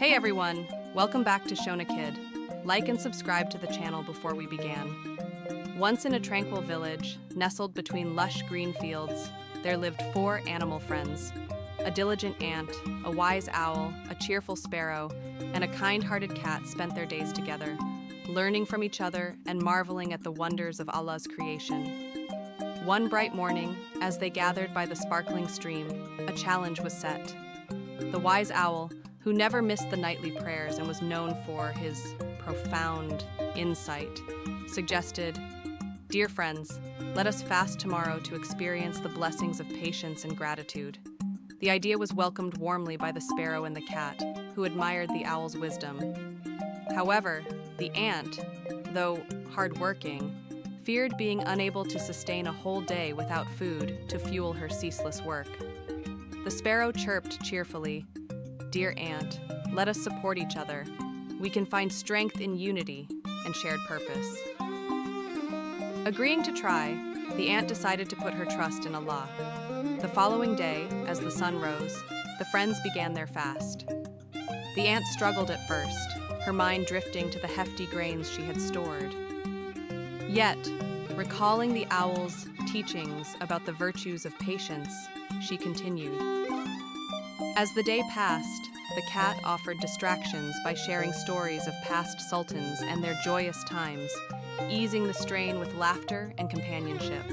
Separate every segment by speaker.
Speaker 1: Hey everyone, welcome back to Shona Kid. Like and subscribe to the channel before we began. Once in a tranquil village, nestled between lush green fields, there lived 4 animal friends. A diligent ant, a wise owl, a cheerful sparrow, and a kind-hearted cat spent their days together, learning from each other and marveling at the wonders of Allah's creation. One bright morning, as they gathered by the sparkling stream, a challenge was set. The wise owl, who never missed the nightly prayers and was known for his profound insight, suggested, "Dear friends, let us fast tomorrow to experience the blessings of patience and gratitude." The idea was welcomed warmly by the sparrow and the cat, who admired the owl's wisdom. However, the ant, though hardworking, feared being unable to sustain a whole day without food to fuel her ceaseless work. The sparrow chirped cheerfully, "Dear ant, let us support each other. We can find strength in unity and shared purpose." Agreeing to try, the ant decided to put her trust in Allah. The following day, as the sun rose, the friends began their fast. The ant struggled at first, her mind drifting to the hefty grains she had stored. Yet, recalling the owl's teachings about the virtues of patience, she continued. As the day passed, the cat offered distractions by sharing stories of past sultans and their joyous times, easing the strain with laughter and companionship.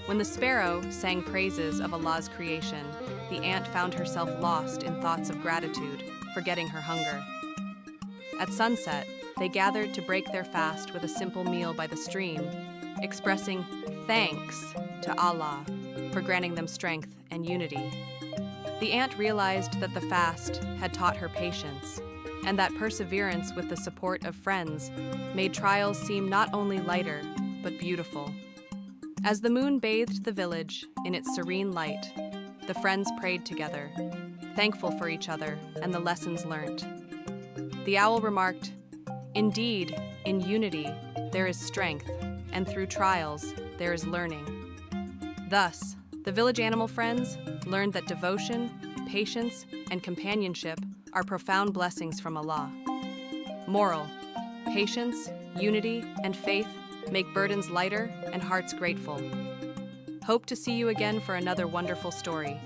Speaker 1: When the sparrow sang praises of Allah's creation, the ant found herself lost in thoughts of gratitude, forgetting her hunger. At sunset, they gathered to break their fast with a simple meal by the stream, expressing thanks to Allah for granting them strength and unity. The ant realized that the fast had taught her patience, and that perseverance with the support of friends made trials seem not only lighter, but beautiful. As the moon bathed the village in its serene light, the friends prayed together, thankful for each other and the lessons learnt. The owl remarked, "Indeed, in unity there is strength, and through trials there is learning." Thus, the village animal friends learned that devotion, patience, and companionship are profound blessings from Allah. Moral: patience, unity, and faith make burdens lighter and hearts grateful. Hope to see you again for another wonderful story.